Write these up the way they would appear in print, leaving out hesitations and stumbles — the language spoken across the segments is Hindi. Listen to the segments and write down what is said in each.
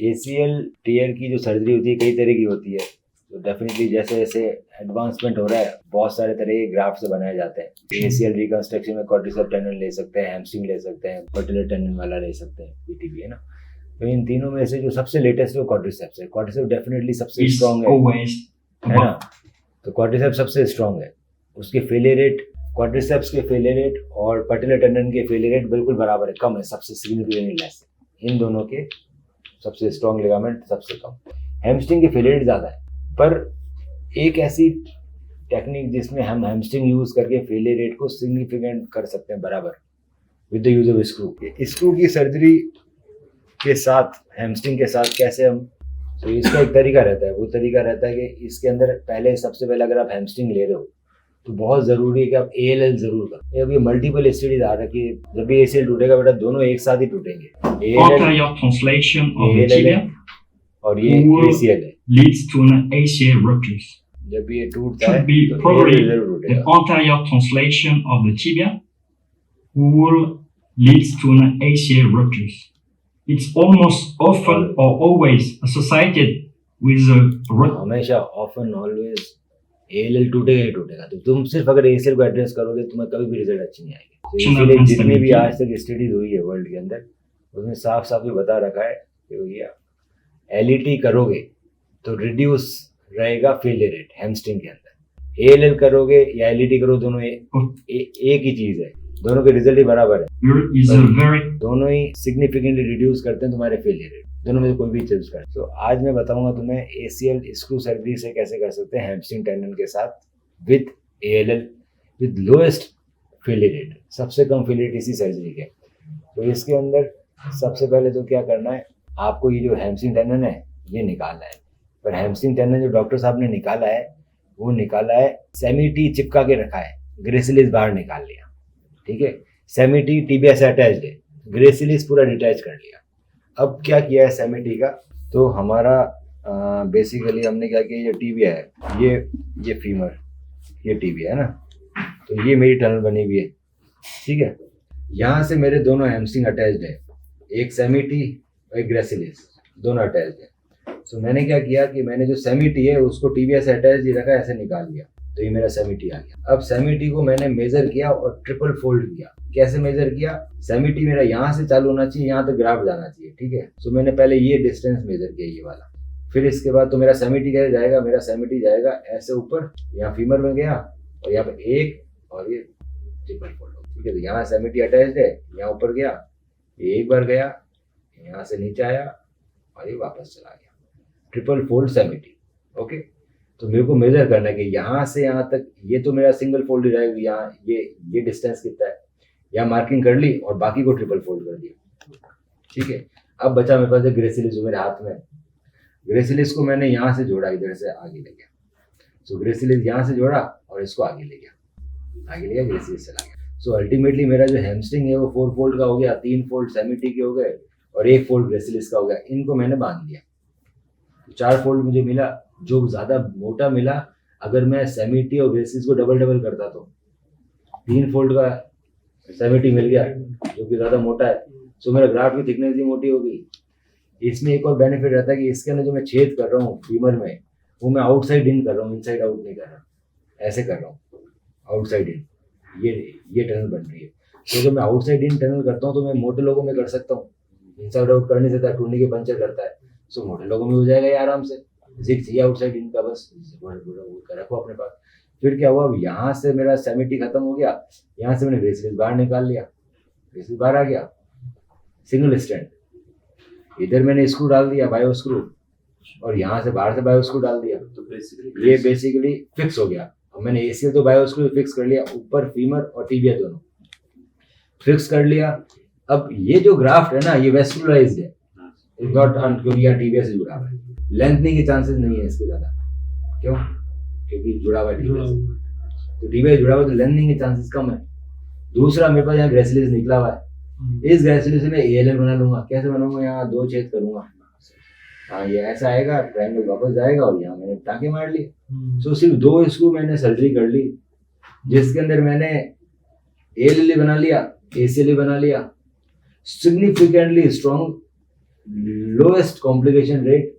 एसीएल टीयर की जो सर्जरी होती है कई तरह की होती है, तो डेफिनेटली जैसे जैसे एडवांसमेंट हो रहा है बहुत सारे तरह के ग्राफ्ट से बनाए जाते हैं। एसीएल रिकंस्ट्रक्शन में क्वाड्रिसेप्स टेंडन ले सकते हैं, हैमस्ट्रिंग ले सकते हैं, पटेलर टेंडन वाला ले सकते हैं, पीटीबी है ना। तो इन तीनों में से जो सबसे लेटेस्ट है वो क्वाड्रिसेप्स है। क्वाड्रिसेप्स डेफिनेटली सबसे स्ट्रॉन्ग है ना। तो क्वाड्रिसेप्स सबसे स्ट्रॉन्ग है, उसके फेलियर रेट, क्वाड्रिसेप्स के फेलियर रेट और पटेलर टेंडन के फेलियर रेट बिल्कुल बराबर है, कम है, सबसे सिग्निफिकेंटली लेस है। इन दोनों के सबसे स्ट्रॉन्ग लिगामेंट सबसे कम, हैमस्ट्रिंग के फेलियर रेट ज़्यादा है। पर एक ऐसी टेक्निक जिसमें हम हैमस्ट्रिंग यूज़ करके फेलियर रेट को सिग्निफिकेंट कर सकते हैं बराबर, with the use of screw. Screw की सर्जरी के साथ, हैमस्ट्रिंग के साथ कैसे हम, तो इसका एक तरीका रहता है, वो तरीका रहता है कि इसके अंदर पहले, सबसे पहले अगर आप हैमस्ट्रिंग ले रहे हो तो बहुत ज़रूरी है कि आप ALL ज़रूर करो। अभी मल्टीपल स्टडीज आ रखी है, जब भी ACL टूटेगा बेटा दोनों एक साथ ही टूटेंगे, ALL और ये ACL है, leads to an ACL rupture. जब भी ये टूटता है Should be तो probably ALL जरूर the टूटेगा। anterior translation of the tibia will leads to an ACL rupture. It's almost often or always associated with the हमेशा ऑफन ऑलवेज ALL टूटेगा ही टूटेगा। तो तुम सिर्फ अगर ACL को एड्रेस करोगे तुम्हें कभी भी रिजल्ट अच्छी नहीं आएगी। तो इसीलिए जितनी भी आज तक स्टडीज हुई है वर्ल्ड के अंदर उसमें साफ साफ ही बता रखा है कि भैया LET करोगे तो रिड्यूस रहेगा फेलियर रेट हैमस्ट्रिंग के अंदर। ALL करोगे या LET करो दोनों एक ही चीज है, दोनों के रिजल्ट ही बराबर है, दोनों ही सिग्निफिकेंटली रिड्यूस करते हैं तुम्हारे फेलियर रेट, दोनों में से कोई भी चूज कर। तो आज मैं बताऊंगा तुम्हें ACL स्क्रू सर्जरी से कैसे कर सकते हैं हैमस्ट्रिंग टेंडन के साथ with ALL with lowest failure rate, सबसे कम फेलियर रेट इसी सर्जरी के। तो इसके अंदर सबसे पहले तो क्या करना है, आपको ये जो हैमस्ट्रिंग टेंडन है ये निकालना है। पर हैमस्ट्रिंग टेंडन जो डॉक्टर साहब ने निकाला है वो निकाला है सेमी टी चिपका के रखा है, ग्रेसिलिस बाहर निकाल लिया, ठीक है। सेमी टी टीबिया से अटैच्ड है, ग्रेसिलिस पूरा डिटैच कर लिया। अब क्या किया है सेमी टी का, तो हमारा बेसिकली हमने क्या किया, ये टीबिया है, ये फीमर, ये टीबिया है ना, तो ये मेरी टनल बनी हुई है, ठीक है। यहाँ से मेरे दोनों हैमस्ट्रिंग अटैच्ड है, एक सेमी टी और एक ग्रेसिलिस, दोनों अटैच्ड है। तो मैंने क्या किया कि मैंने जो सेमी टी है उसको टीबिया से अटैच ही रखा, ऐसे निकाल लिया, तो ये मेरा सेमी टी आ गया। अब सेमी टी को मैंने मेजर किया और ट्रिपल फोल्ड किया। कैसे मेजर किया, सेमी टी मेरा यहाँ से चालू होना चाहिए, यहाँ तक ग्राफ्ट जाना चाहिए, ठीक है। तो मैंने पहले ये डिस्टेंस मेजर किया, ये वाला। फिर इसके बाद तो मेरा सेमी टी कैसे जाएगा, मेरा सेमी टी जाएगा ऐसे ऊपर, यहाँ फीमर में गया और यहाँ पे एक और ये ट्रिपल फोल्ड, ठीक है। तो यहाँ सेमी टी अटैच्ड है, यहाँ ऊपर गया, एक बार गया, यहाँ से नीचे आया और ये वापस चला गया, triple fold semi T, okay. तो मेरे को मेजर करना है कि यहाँ से यहाँ तक, ये तो मेरा सिंगल फोल्ड ही रहेगा, यहाँ ये डिस्टेंस कितना है, यहाँ मार्किंग कर ली और बाकी को ट्रिपल फोल्ड कर दिया, ठीक है। अब बचा मेरे पास ग्रेसिलिस जो मेरे हाथ में, ग्रेसिलिस को मैंने यहाँ से जोड़ा, इधर से आगे ले गया। सो ग्रेसिलिस यहाँ से जोड़ा और इसको आगे ले गया, ग्रेसिलिस चला गया। सो अल्टीमेटली मेरा जो हैमस्ट्रिंग है वो 4 फोल्ड का हो गया, 3 फोल्ड सेमी टी के हो गए और 1 फोल्ड ग्रेसिलिस का हो गया। इनको मैंने बांध दिया, 4 फोल्ड मुझे मिला। जो ज़्यादा मोटा मिला, अगर मैं सेमी टी और ग्रेसिलिस को डबल करता तो 3 फोल्ड का सेमी टी मिल गया जो कि ज़्यादा मोटा है, सो मेरा ग्राफ्ट की थिकनेस भी मोटी होगी। इसमें एक और बेनिफिट रहता है कि इसके अंदर जो मैं छेद कर रहा हूँ फीमर में, वो मैं आउटसाइड इन कर रहा हूँ, इनसाइड आउट नहीं कर रहा, ऐसे कर रहा हूँ, आउटसाइड इन, ये टनल बन रही है। तो जब मैं आउटसाइड इन टनल करता हूँ तो मैं मोटे लोगों में कर सकता हूँ, इनसाइड आउट कर नहीं सकता, टूटने के पंचर करता है। सो मोटे लोगों में हो जाएगा ये आराम से, जिग चाहिए आउटसाइड इन का, बस रखो अपने पास। फिर क्या हुआ, अब यहाँ से मेरा सेमी टी खत्म हो गया, यहाँ से मैंने ग्रेसिलिस बाहर निकाल लिया, ग्रेसिलिस बाहर आ गया, सिंगल स्टैंड, इधर मैंने स्क्रू डाल दिया बायो स्क्रू और यहाँ से बाहर से बायो स्क्रू डाल दिया, तो ये बेसिकली फिक्स हो गया। और मैंने ACL तो बायो स्क्रू फिक्स कर लिया, ऊपर फीमर और टीबिया दोनों फिक्स कर लिया। अब ये जो ग्राफ्ट है ना ये वेस्कुलराइज्ड है, इज नॉट क्योंकि यहाँ टीबिया से जुड़ा हुआ है, लेंथनिंग के चांसेस नहीं है इसके ज़्यादा, क्यों, क्योंकि जुड़ा हुआ है टीबिया से, तो टीबिया जुड़ा हुआ तो लेंथनिंग के चांसेस कम है। दूसरा मेरे पास यहाँ ग्रेसिलिस निकला हुआ है, इस ग्रेसिलिस में ALL बना लूंगा। कैसे बनाऊंगा, यहाँ 2 छेद करूंगा, हाँ ये ऐसा आएगा, ट्रायंगल वापस जाएगा और यहाँ मैंने टाँके मार लिए। सो सिर्फ 2 स्क्रू मैंने सर्जरी कर ली, जिसके अंदर मैंने ALL बना लिया, ACL बना लिया, significantly strong lowest complication rate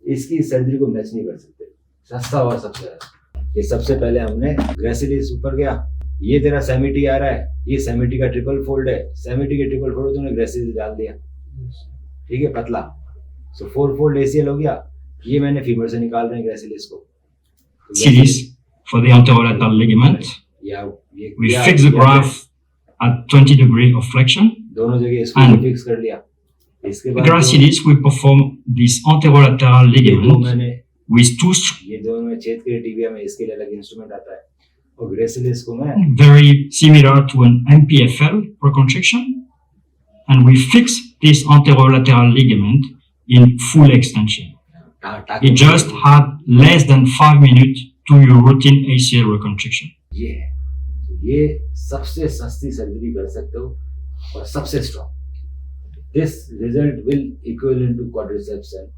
इसकी सर्जरी को मैच नहीं कर सकते, सस्ता और सबसे ज्यादा। ये सबसे पहले हमने ग्रेसिलिस ऊपर गया, ये तेरा सेमिटी आ रहा है, ये सेमिटी का ट्रिपल फोल्ड है, सेमिटी के ट्रिपल फोल्ड तूने ग्रेसिलिस डाल दिया, ठीक है, पतला, सो 4 फोल्ड ACL हो गया। ये मैंने फीमर से निकाल रहे हैं ग्रेसिलिस को, series for the anterolateral ligament. या ये We या- fix the या- graft at 20 degree of flexion. दोनों जगह इसको And- फिक्स कर लिया। इसके बाद Gracilis, we perform this anterolateral ये दो ligament मैंने with two ये दोनों में छेद के टीबिया में, इसके लिए अलग इंस्ट्रूमेंट आता है, और ग्रेसिलिस को मैं very similar to an MPFL reconstruction, and we fix this anterolateral ligament in full extension. It just had less than 5 minutes to your routine ACL reconstruction. ये है, तो ये सबसे सस्ती सर्जरी कर सकते हो और सबसे strong. This result will equivalent to quadriceps. And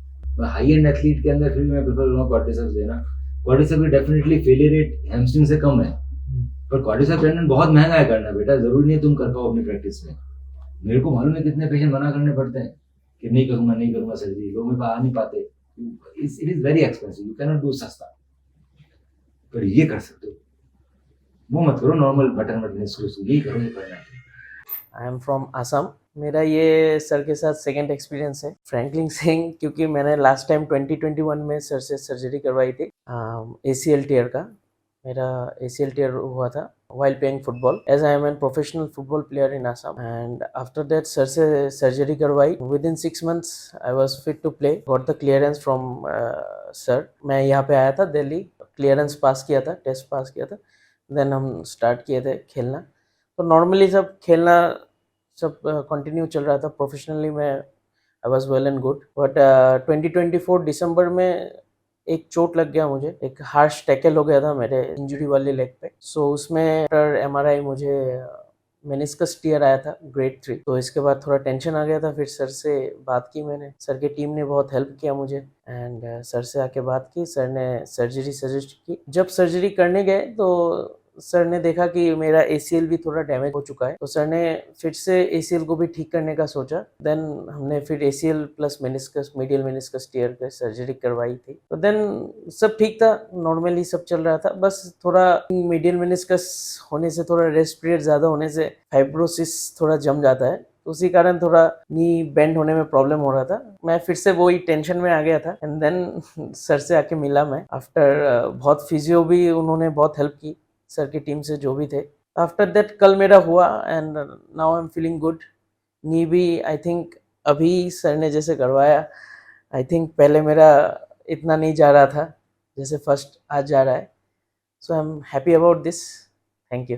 high end athlete के अंदर फिर भी मैं प्रेफर करूंगा क्वाड्रिसेप्स देना। क्वाड्रिसेप्स की डेफिनेटली फेलियर रेट हैमस्ट्रिंग से कम है, पर क्वाड्रिसेप्स टेंडन बहुत महंगा है करना बेटा, जरूरी नहीं है तुम कर पाओ अपनी प्रैक्टिस में। मेरे को मालूम है कितने पेशेंट मना करने पड़ते हैं कि नहीं करूंगा सर्जरी, लोग मेरे पास आ नहीं पाते, it is very expensive, you can not do सस्ता, पर ये कर सकते हो। वो मत करो नॉर्मल बटन यही करो जो करना है। I am from Assam. मेरा ये सर के साथ सेकंड एक्सपीरियंस है फ्रैंकलिन सिंह, क्योंकि मैंने लास्ट टाइम 2021 में सर से सर्जरी करवाई थी ACL टीयर का। मेरा ACL टीयर हुआ था while playing football, as I am a professional football player in Assam, and after that sir से सर्जरी करवाई। within 6 months I was fit to play, got the clearance from sir. मैं यहाँ पे आया था दिल्ली, क्लियरेंस पास किया था, टेस्ट पास किया था, देन हम स्टार्ट किए थे खेलना। तो नॉर्मली सब खेलना सब कंटिन्यू चल रहा था। प्रोफेशनली मैं I was well and good, but 2024 दिसंबर में एक चोट लग गया मुझे, एक हार्श टैकल हो गया था मेरे इंजरी वाले लेग पे। सो उसमें MRI मुझे मेनिस्कस टीयर आया था ग्रेड 3। तो इसके बाद थोड़ा टेंशन आ गया था, फिर सर से बात की मैंने, सर की टीम ने बहुत हेल्प किया मुझे, एंड सर से आके बात की, सर ने सर्जरी सजेस्ट की। जब सर्जरी करने गए तो सर ने देखा कि मेरा ACL भी थोड़ा डैमेज हो चुका है, तो सर ने फिर से ACL को भी ठीक करने का सोचा। देन हमने फिर ACL plus meniscus, medial meniscus tear पे सर्जरी करवाई थी। तो देन सब ठीक था, नॉर्मली सब चल रहा था, बस थोड़ा मीडियल मेनिस्कस होने से, थोड़ा रेस्ट पीरियड ज़्यादा होने से फाइब्रोसिस थोड़ा जम जाता है, उसी कारण थोड़ा नी बेंड होने में प्रॉब्लम हो रहा था। मैं फिर से वही टेंशन में आ गया था, एंड देन सर से आके मिला मैं आफ्टर। बहुत फिजियो भी उन्होंने बहुत हेल्प की, सर की टीम से जो भी थे। आफ्टर दैट कल मेरा हुआ, and now I am feeling good. नी भी आई थिंक अभी सर ने जैसे करवाया, आई थिंक पहले मेरा इतना नहीं जा रहा था जैसे फर्स्ट आज जा रहा है। So I am happy about this. Thank you.